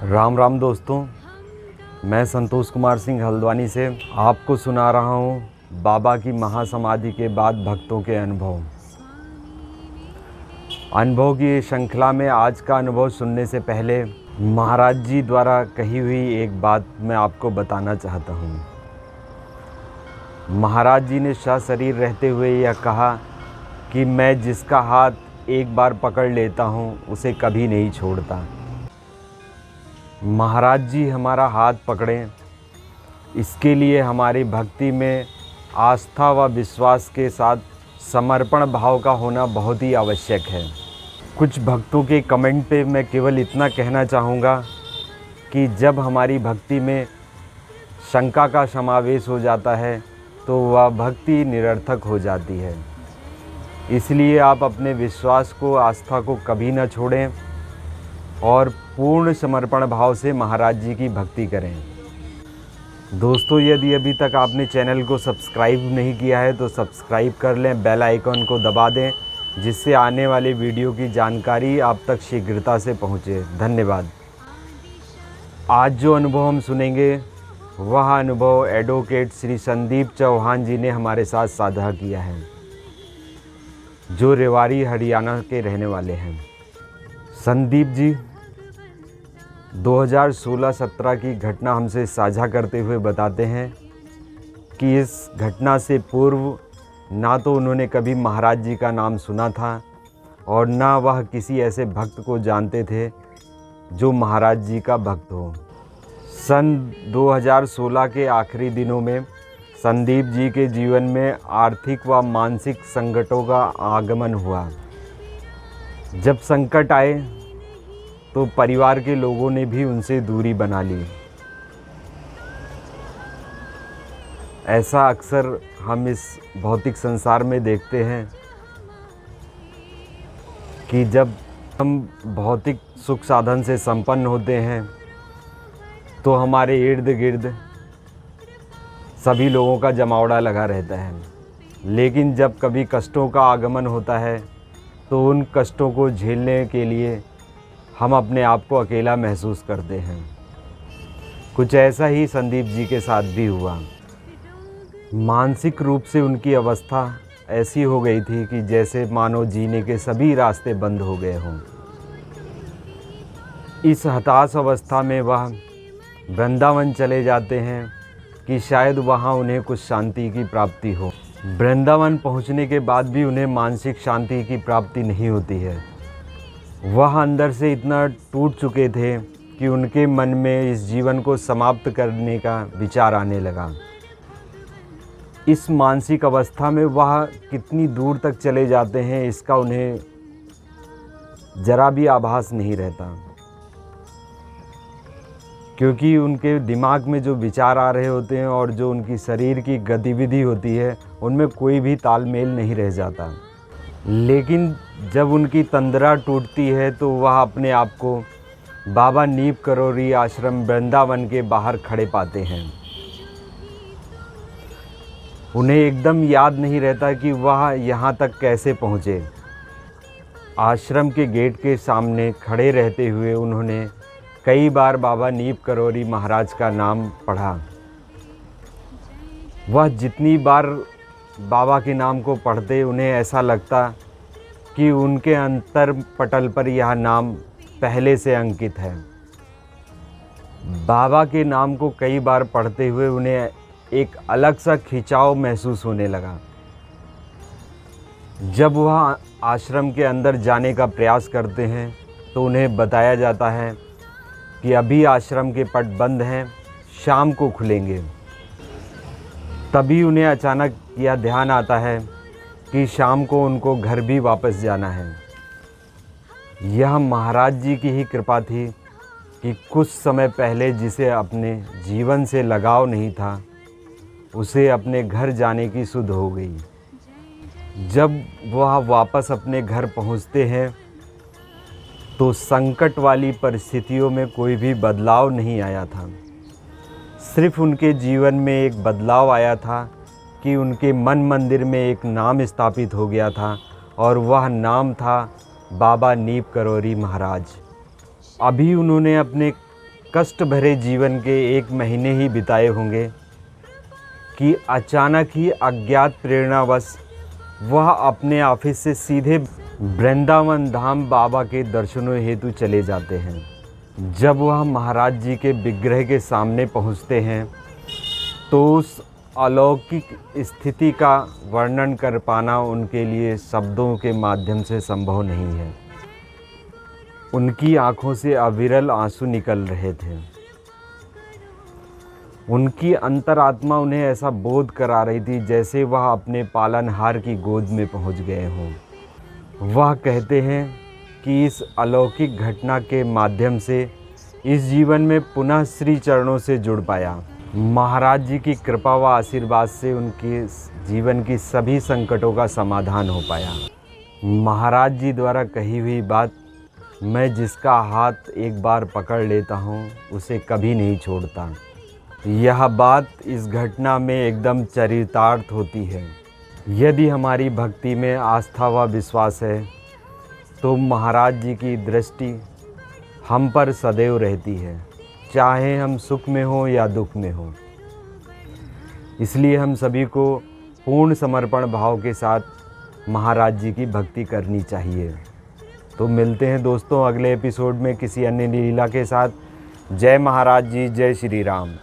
राम राम दोस्तों, मैं संतोष कुमार सिंह हल्द्वानी से आपको सुना रहा हूँ बाबा की महासमाधि के बाद भक्तों के अनुभव की श्रृंखला में आज का अनुभव सुनने से पहले महाराज जी द्वारा कही हुई एक बात मैं आपको बताना चाहता हूँ। महाराज जी ने सशरीर रहते हुए यह कहा कि मैं जिसका हाथ एक बार पकड़ लेता हूँ उसे कभी नहीं छोड़ता। महाराज जी हमारा हाथ पकड़ें, इसके लिए हमारी भक्ति में आस्था व विश्वास के साथ समर्पण भाव का होना बहुत ही आवश्यक है। कुछ भक्तों के कमेंट पे मैं केवल इतना कहना चाहूँगा कि जब हमारी भक्ति में शंका का समावेश हो जाता है तो वह भक्ति निरर्थक हो जाती है। इसलिए आप अपने विश्वास को, आस्था को कभी न छोड़ें और पूर्ण समर्पण भाव से महाराज जी की भक्ति करें। दोस्तों, यदि अभी तक आपने चैनल को सब्सक्राइब नहीं किया है तो सब्सक्राइब कर लें, बेल आइकन को दबा दें, जिससे आने वाले वीडियो की जानकारी आप तक शीघ्रता से पहुंचे। धन्यवाद। आज जो अनुभव हम सुनेंगे वह अनुभव एडवोकेट श्री संदीप चौहान जी ने हमारे साथ साझा किया है, जो रेवाड़ी हरियाणा के रहने वाले हैं। संदीप जी 2016-17 की घटना हमसे साझा करते हुए बताते हैं कि इस घटना से पूर्व ना तो उन्होंने कभी महाराज जी का नाम सुना था और ना वह किसी ऐसे भक्त को जानते थे जो महाराज जी का भक्त हो। सन 2016 के आखिरी दिनों में संदीप जी के जीवन में आर्थिक व मानसिक संकटों का आगमन हुआ। जब संकट आए तो परिवार के लोगों ने भी उनसे दूरी बना ली। ऐसा अक्सर हम इस भौतिक संसार में देखते हैं कि जब हम भौतिक सुख साधन से संपन्न होते हैं तो हमारे इर्द गिर्द सभी लोगों का जमावड़ा लगा रहता है, लेकिन जब कभी कष्टों का आगमन होता है तो उन कष्टों को झेलने के लिए हम अपने आप को अकेला महसूस करते हैं। कुछ ऐसा ही संदीप जी के साथ भी हुआ। मानसिक रूप से उनकी अवस्था ऐसी हो गई थी कि जैसे मानो जीने के सभी रास्ते बंद हो गए हों। इस हताश अवस्था में वह वृंदावन चले जाते हैं कि शायद वहाँ उन्हें कुछ शांति की प्राप्ति हो। वृंदावन पहुँचने के बाद भी उन्हें मानसिक शांति की प्राप्ति नहीं होती है। वह अंदर से इतना टूट चुके थे कि उनके मन में इस जीवन को समाप्त करने का विचार आने लगा। इस मानसिक अवस्था में वह कितनी दूर तक चले जाते हैं इसका उन्हें जरा भी आभास नहीं रहता, क्योंकि उनके दिमाग में जो विचार आ रहे होते हैं और जो उनकी शरीर की गतिविधि होती है उनमें कोई भी तालमेल नहीं रह जाता। लेकिन जब उनकी तंद्रा टूटती है तो वह अपने आप को बाबा नीप करोरी आश्रम वृंदावन के बाहर खड़े पाते हैं। उन्हें एकदम याद नहीं रहता कि वह यहाँ तक कैसे पहुँचे। आश्रम के गेट के सामने खड़े रहते हुए उन्होंने कई बार बाबा नीप करोरी महाराज का नाम पढ़ा। वह जितनी बार बाबा के नाम को पढ़ते उन्हें ऐसा लगता कि उनके अंतर पटल पर यह नाम पहले से अंकित है। बाबा के नाम को कई बार पढ़ते हुए उन्हें एक अलग सा खिंचाव महसूस होने लगा। जब वह आश्रम के अंदर जाने का प्रयास करते हैं तो उन्हें बताया जाता है कि अभी आश्रम के पट बंद हैं, शाम को खुलेंगे। तभी उन्हें अचानक यह ध्यान आता है कि शाम को उनको घर भी वापस जाना है। यह महाराज जी की ही कृपा थी कि कुछ समय पहले जिसे अपने जीवन से लगाव नहीं था उसे अपने घर जाने की सुध हो गई। जब वह वापस अपने घर पहुंचते हैं तो संकट वाली परिस्थितियों में कोई भी बदलाव नहीं आया था। सिर्फ उनके जीवन में एक बदलाव आया था कि उनके मन मंदिर में एक नाम स्थापित हो गया था और वह नाम था बाबा नीप करोरी महाराज। अभी उन्होंने अपने कष्ट भरे जीवन के 1 महीने ही बिताए होंगे कि अचानक ही अज्ञात प्रेरणावश वह अपने ऑफिस से सीधे वृंदावन धाम बाबा के दर्शनों हेतु चले जाते हैं। जब वह महाराज जी के विग्रह के सामने पहुंचते हैं तो उस अलौकिक स्थिति का वर्णन कर पाना उनके लिए शब्दों के माध्यम से संभव नहीं है। उनकी आंखों से अविरल आंसू निकल रहे थे। उनकी अंतरात्मा उन्हें ऐसा बोध करा रही थी जैसे वह अपने पालनहार की गोद में पहुंच गए हों। वह कहते हैं कि इस अलौकिक घटना के माध्यम से इस जीवन में पुनः श्री चरणों से जुड़ पाया। महाराज जी की कृपा व आशीर्वाद से उनके जीवन की सभी संकटों का समाधान हो पाया। महाराज जी द्वारा कही हुई बात, मैं जिसका हाथ एक बार पकड़ लेता हूँ उसे कभी नहीं छोड़ता, यह बात इस घटना में एकदम चरितार्थ होती है। यदि हमारी भक्ति में आस्था व विश्वास है तो महाराज जी की दृष्टि हम पर सदैव रहती है, चाहे हम सुख में हो या दुख में हो। इसलिए हम सभी को पूर्ण समर्पण भाव के साथ महाराज जी की भक्ति करनी चाहिए। तो मिलते हैं दोस्तों अगले एपिसोड में किसी अन्य लीला के साथ। जय महाराज जी, जय श्री राम।